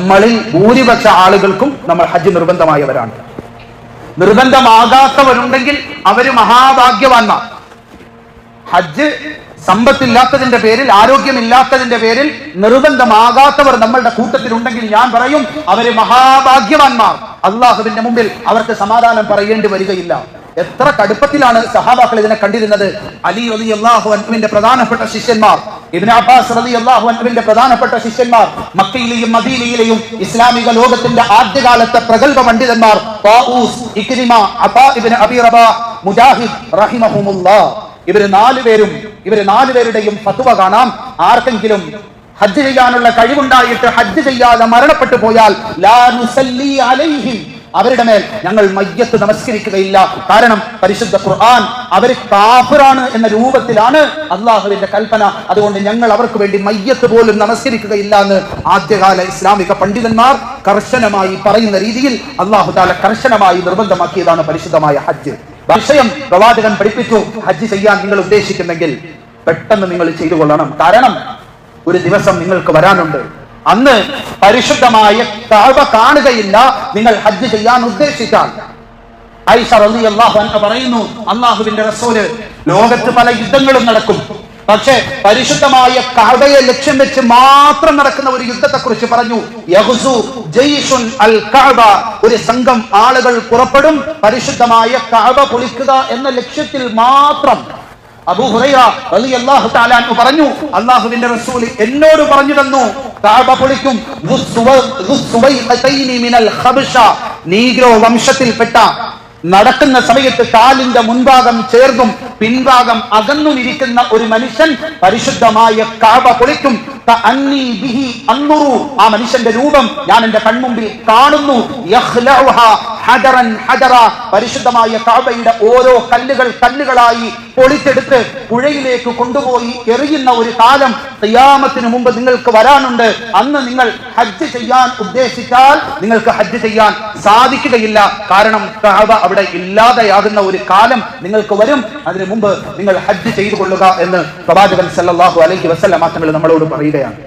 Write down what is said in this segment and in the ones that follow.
നമ്മളിൽ ഭൂരിപക്ഷ ആളുകൾക്കും നമ്മൾ ഹജ്ജ് നിർബന്ധമായവരാണ്. നിർബന്ധമാകാത്തവരുണ്ടെങ്കിൽ അവര് മഹാഭാഗ്യവാന്മാർ. ഹജ്ജ് സമ്പത്തില്ലാത്തതിന്റെ പേരിൽ, ആരോഗ്യമില്ലാത്തതിന്റെ പേരിൽ നിർബന്ധമാകാത്തവർ നമ്മളുടെ കൂട്ടത്തിലുണ്ടെങ്കിൽ ഞാൻ പറയും അവര് മഹാഭാഗ്യവാന്മാർ. അള്ളാഹുവിന്റെ മുമ്പിൽ അവർക്ക് സമാധാനം പറയേണ്ടി വരികയില്ല. എത്ര കടുപ്പത്തിലാണ് സഹാബാക്കൾ ഇതിനെ കണ്ടിരുന്നത്. അലി റളിയല്ലാഹു അൻഹുവിന്റെ പ്രധാനപ്പെട്ട ശിഷ്യന്മാർ, ഇബ്നു അബ്ബാസ് റളിയല്ലാഹു അൻഹുവിന്റെ പ്രധാനപ്പെട്ട ശിഷ്യന്മാർ, മക്കയിലെയും മദീനയിലെയും ഇസ്ലാമിക ലോകത്തിന്റെ ആദ്യകാലത്തെ പ്രഗൽഭ പണ്ഡിതന്മാർ താഊസ്, ഇക്രിമ, അതാ ഇബ്നു അബീ റബാഹ്, മുജാഹിദ് റഹിമഹുമുല്ലാഹ്, ഇവര് നാലുപേരുടെയും ഫത്വ കാണാം. ആർക്കെങ്കിലും ഹജ്ജ് ചെയ്യാനുള്ള കഴിവുണ്ടായിട്ട് ഹജ്ജ് ചെയ്യാതെ മരണപ്പെട്ടു പോയാൽ ലാ നുസല്ലി അലൈഹിം, അവരുടെ മേൽ ഞങ്ങൾ മയ്യത്ത് നമസ്കരിക്കുകയില്ല. കാരണം പരിശുദ്ധ ഖുർആൻ അവർ കാഫിറാണ് എന്ന രൂപത്തിലാണ് അള്ളാഹുവിന്റെ കൽപ്പന. അതുകൊണ്ട് ഞങ്ങൾ അവർക്ക് വേണ്ടി മയ്യത്ത് പോലും നമസ്കരിക്കുകയില്ല എന്ന് ആദ്യകാല ഇസ്ലാമിക പണ്ഡിതന്മാർ കർശനമായി പറയുന്ന രീതിയിൽ അള്ളാഹു തആല കർശനമായി നിർബന്ധമാക്കിയതാണ് പരിശുദ്ധമായ ഹജ്ജ്. വിഷയം പ്രവാചകൻ പഠിപ്പിച്ചു. ഹജ്ജ് ചെയ്യാൻ നിങ്ങൾ ഉദ്ദേശിക്കുന്നെങ്കിൽ പെട്ടെന്ന് നിങ്ങൾ ചെയ്തു കൊള്ളണം. കാരണം ഒരു ദിവസം നിങ്ങൾക്ക് വരാനുണ്ട്, അന്ന് പരിശുദ്ധമായ കഅബ കാണുകയില്ല. നിങ്ങൾ ഹജ്ജ് ചെയ്യാൻ ഉദ്ദേശിച്ചാൽ ആയിഷ റളിയല്ലാഹു അൻഹ പറയുന്നു, അല്ലാഹുവിന്റെ റസൂല് ലോകത്ത് പല യുദ്ധങ്ങളും നടക്കും, പക്ഷേ പരിശുദ്ധമായ കഅബയെ ലക്ഷ്യം വെച്ച് മാത്രം നടക്കുന്ന ഒരു യുദ്ധത്തെ കുറിച്ച് പറഞ്ഞു. യഗ്സു ജയ്ഷുൻ അൽ കഅബ, ഒരു സംഘം ആളുകൾ പുറപ്പെടും പരിശുദ്ധമായ കഅബ പൊളിക്കുക എന്ന ലക്ഷ്യത്തിൽ മാത്രം. അബൂ ഹുറൈറ റളിയല്ലാഹു തആല അൻഹു പറഞ്ഞു, അല്ലാഹുവിന്റെ റസൂൽ എന്നോട് പറഞ്ഞു തന്നു കഅബ പൊളിക്കും. മിനൽ ഖബ്ശ, നീഗ്രോ വംശത്തിൽപ്പെട്ട നടക്കുന്ന സമയത്ത് കാലിന്റെ മുൻഭാഗം ചേർന്നും പിൻഭാഗം അകന്നുമിരിക്കുന്ന ഒരു മനുഷ്യൻ പരിശുദ്ധമായ കഅബ പൊളിക്കും. ആ മനുഷ്യന്റെ രൂപം ഞാൻ എന്റെ കൺമുമ്പിൽ കാണുന്നു. പരിശുദ്ധമായ കഅബയുടെ ഓരോ കല്ലുകളായി പൊളിച്ചെടുത്ത് പുഴയിലേക്ക് കൊണ്ടുപോയി എറിയുന്ന ഒരു കാലം ഖിയാമത്തിന് മുമ്പ് നിങ്ങൾക്ക് വരാനുണ്ട്. അന്ന് നിങ്ങൾ ഹജ്ജ് ചെയ്യാൻ ഉദ്ദേശിച്ചാൽ നിങ്ങൾക്ക് ഹജ്ജ് ചെയ്യാൻ സാധിക്കുകയില്ല. കാരണം കഅബ അവിടെ ഇല്ലാതെയാകുന്ന ഒരു കാലം നിങ്ങൾക്ക് വരും. അതിനു മുമ്പ് നിങ്ങൾ ഹജ്ജ് ചെയ്തു കൊള്ളുക എന്ന് പ്രവാചകൻ സല്ലല്ലാഹു അലൈഹി വസല്ലം തങ്ങൾ നമ്മളോട് പറയുകയാണ്.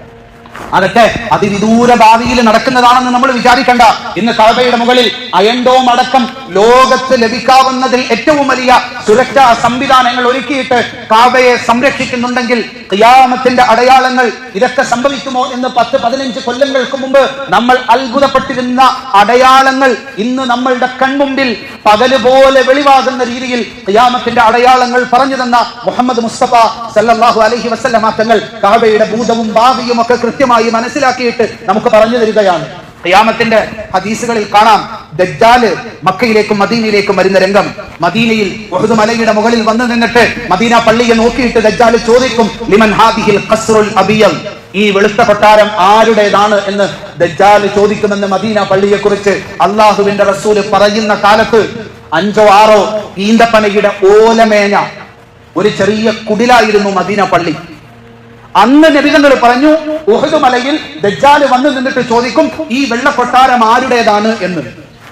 അതൊക്കെ അതിവിദൂര ഭാവിയിൽ നടക്കുന്നതാണെന്ന് നമ്മൾ വിചാരിക്കണ്ട. ഇന്ന് കഅബയുടെ മുകളിൽ അയൺ ഡോം അടക്കം ലോകത്ത് ലഭിക്കാവുന്നതിൽ ഏറ്റവും വലിയ സുരക്ഷാ സംവിധാനങ്ങൾ ഒരുക്കിയിട്ട് കഅബയെ സംരക്ഷിക്കുന്നുണ്ടെങ്കിൽ ഖിയാമത്തിന്റെ അടയാളങ്ങൾ ഇതൊക്കെ സംഭവിക്കുമോ എന്ന് 10-15 കൊല്ലങ്ങൾക്ക് മുമ്പ് നമ്മൾ അത്ഭുതപ്പെട്ടിരുന്ന അടയാളങ്ങൾ ഇന്ന് നമ്മളുടെ കൺമുമ്പിൽ പകല് പോലെ വെളിവാകുന്ന രീതിയിൽ ഖിയാമത്തിന്റെ അടയാളങ്ങൾ പറഞ്ഞു തന്ന മുഹമ്മദ് മുസ്തഫ സല്ലല്ലാഹു അലൈഹി വസല്ലം തങ്ങൾ കഅബയുടെ ഭൂതവും ഭാവിയും ഒക്കെ കൃത്യമായി മനസ്സിലാക്കിയിട്ട് നമുക്ക് പറഞ്ഞു തരികയാണ്. ഖിയാമത്തിന്റെ ഹദീസുകളിൽ കാണാം, ദജ്ജാല് മക്കയിലേക്കും മദീനയിലേക്കും വരുന്ന രംഗം. മദീനയിൽ ഉഹദ് മലയുടെ മുകളിൽ വന്നു നിന്നിട്ട് മദീന പള്ളിയെ നോക്കിയിട്ട് ദജ്ജാല് ചോദിക്കും, ലിമൻ ഹാദിഹിൽ ഖസ്റുൽ അബിയൽ, ഈ വെളുത്ത കൊട്ടാരം ആരുടേതാണ് എന്ന് ദജ്ജാല് ചോദിക്കുമെന്ന് മദീന പള്ളിയെ കുറിച്ച് അള്ളാഹുവിന്റെ റസൂല് പറയുന്ന കാലത്ത് 5-6 ഈന്തപ്പനയുടെ ഓലമേഞ്ഞ ഒരു ചെറിയ കുടിലായിരുന്നു മദീന പള്ളി. അന്ന് നബി തങ്ങൾ പറഞ്ഞു, ഉഹദ് മലയിൽ ദജ്ജാല് വന്നു നിന്നിട്ട് ചോദിക്കും, ഈ വെള്ളക്കൊട്ടാരം ആരുടേതാണ് എന്ന്.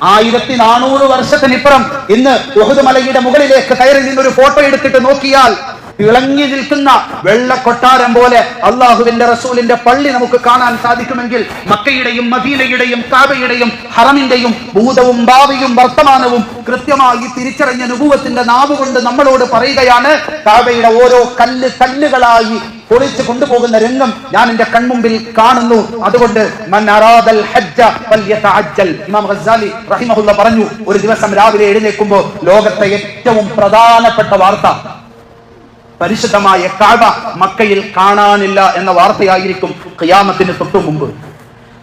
1400 വർഷത്തിനിപ്പുറം ഇന്ന് ഉഹദ് മലയുടെ മുകളിലേക്ക് കയറി നിന്നൊരു ഫോട്ടോ എടുത്തിട്ട് നോക്കിയാൽ തിളങ്ങി നിൽക്കുന്ന വെള്ളക്കൊട്ടാരം പോലെ അള്ളാഹുവിന്റെ റസൂലിന്റെ പള്ളി നമുക്ക് കാണാൻ സാധിക്കുമെങ്കിൽ മക്കയുടെയും മദീനയുടെയും കഅബയുടെയും ഹറമിന്റെയും ഭൂതവും ഭാവിയും വർത്തമാനവും കൃത്യമായി തിരിച്ചറിഞ്ഞ നുബുവത്തിന്റെ നാവുകൊണ്ട് നമ്മളോട് പറയുകയാണ്, കഅബയുടെ ഓരോ കല്ലുകളായി പൊളിച്ചു കൊണ്ടുപോകുന്ന രംഗം ഞാൻ എന്റെ കൺമുമ്പിൽ കാണുന്നു. അതുകൊണ്ട് മൻ അറാദൽ ഹജ്ജ ഫൽയതഅജ്ജൽ. ഇമാം ഗസ്സാലി റഹിമഹുല്ലാ പറഞ്ഞു, ഒരു ദിവസം രാവിലെ എഴുന്നേൽക്കുമ്പോൾ ലോകത്തെ ഏറ്റവും പ്രധാനപ്പെട്ട വാർത്ത പരിശുദ്ധമായ കഅബ മക്കയിൽ കാണാനില്ല എന്ന വാർത്തയായിരിക്കും ഖിയാമത്തിന് തൊട്ടു മുമ്പ്.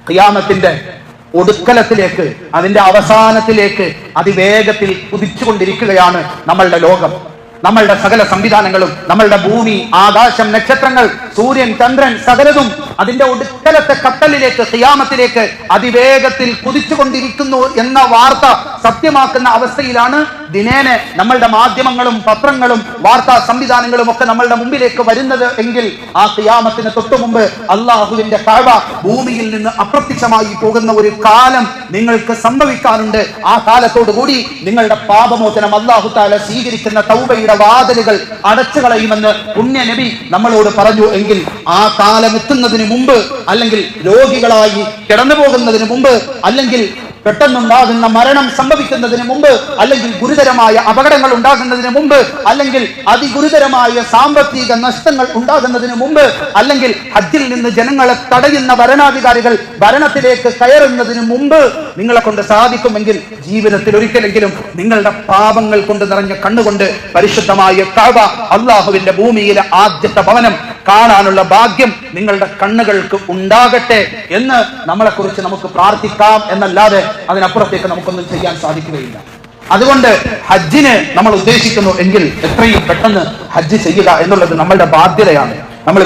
ഖിയാമത്തിന്റെ ഒടുക്കലത്തിലേക്ക്, അതിന്റെ അവസാനത്തിലേക്ക് അതിവേഗത്തിൽ കുതിച്ചുകൊണ്ടിരിക്കുകയാണ് നമ്മളുടെ ലോകം. നമ്മളുടെ സകല സംവിധാനങ്ങളും, നമ്മളുടെ ഭൂമി, ആകാശം, നക്ഷത്രങ്ങൾ, സൂര്യൻ, ചന്ദ്രൻ, സകലതും അതിന്റെ ഒടുക്കലത്തെ കത്തലിലേക്ക്, ഖിയാമത്തിലേക്ക് അതിവേഗത്തിൽ കുതിച്ചുകൊണ്ടിരിക്കുന്നു എന്ന വാർത്ത സത്യമാക്കുന്ന അവസ്ഥയിലാണ് ദിനേന നമ്മളുടെ മാധ്യമങ്ങളും പത്രങ്ങളും വാർത്താ സംവിധാനങ്ങളും ഒക്കെ നമ്മളുടെ മുമ്പിലേക്ക് വരുന്നത് എങ്കിൽ ആ ഖിയാമത്തിന് തൊട്ടു മുമ്പ് അള്ളാഹുവിന്റെ കഅബ ഭൂമിയിൽ നിന്ന് അപ്രത്യക്ഷമായി പോകുന്ന ഒരു കാലം നിങ്ങൾക്ക് സംഭവിക്കാറുണ്ട്. ആ കാലത്തോടുകൂടി നിങ്ങളുടെ പാപമോചനം അല്ലാഹു തആല സ്വീകരിക്കുന്ന തൗബയുടെ വാതിലുകൾ അടച്ചു കളയുമെന്ന് പുണ്യ നബി നമ്മളോട് പറഞ്ഞു. എങ്കിൽ ആ കാലം എത്തുന്നതിന് പോകുന്നതിന് മുമ്പ്, അല്ലെങ്കിൽ രോഗികളായി കിടന്നു പോകുന്നതിന് മുമ്പ്, അല്ലെങ്കിൽ പെട്ടെന്നുണ്ടാകുന്ന മരണം സംഭവിക്കുന്നതിന് മുമ്പ്, അല്ലെങ്കിൽ ഗുരുതരമായ അപകടങ്ങൾ ഉണ്ടാകുന്നതിന് മുമ്പ്, അല്ലെങ്കിൽ അതിഗുരുതരമായ സാമ്പത്തിക നഷ്ടങ്ങൾ ഉണ്ടാകുന്നതിന് മുമ്പ്, അല്ലെങ്കിൽ ഹജ്ജിൽ നിന്ന് ജനങ്ങളെ തടയുന്ന ഭരണാധികാരികൾ ഭരണത്തിലേക്ക് കയറുന്നതിന് മുമ്പ് നിങ്ങളെ കൊണ്ട് സാധിക്കുമെങ്കിൽ ജീവിതത്തിൽ ഒരിക്കലെങ്കിലും നിങ്ങളുടെ പാപങ്ങൾ കൊണ്ട് നിറഞ്ഞ കണ്ണുകൊണ്ട് പരിശുദ്ധമായ കഅബ, അള്ളാഹുവിന്റെ ഭൂമിയിലെ ആദ്യത്തെ ഭവനം കാണാനുള്ള ഭാഗ്യം നിങ്ങളുടെ കണ്ണുകൾക്ക് ഉണ്ടാകട്ടെ എന്ന് നമ്മളെ കുറിച്ച് നമുക്ക് പ്രാർത്ഥിക്കാം എന്നല്ലാതെ അതിനപ്പുറത്തേക്ക് നമുക്കൊന്നും ചെയ്യാൻ സാധിക്കുകയില്ല. അതുകൊണ്ട് ഹജ്ജിന് നമ്മൾ ഉദ്ദേശിക്കുന്നു എങ്കിൽ എത്രയും പെട്ടെന്ന് ഹജ്ജ് ചെയ്യുക എന്നുള്ളത് നമ്മളുടെ ബാധ്യതയാണ്. നമ്മൾ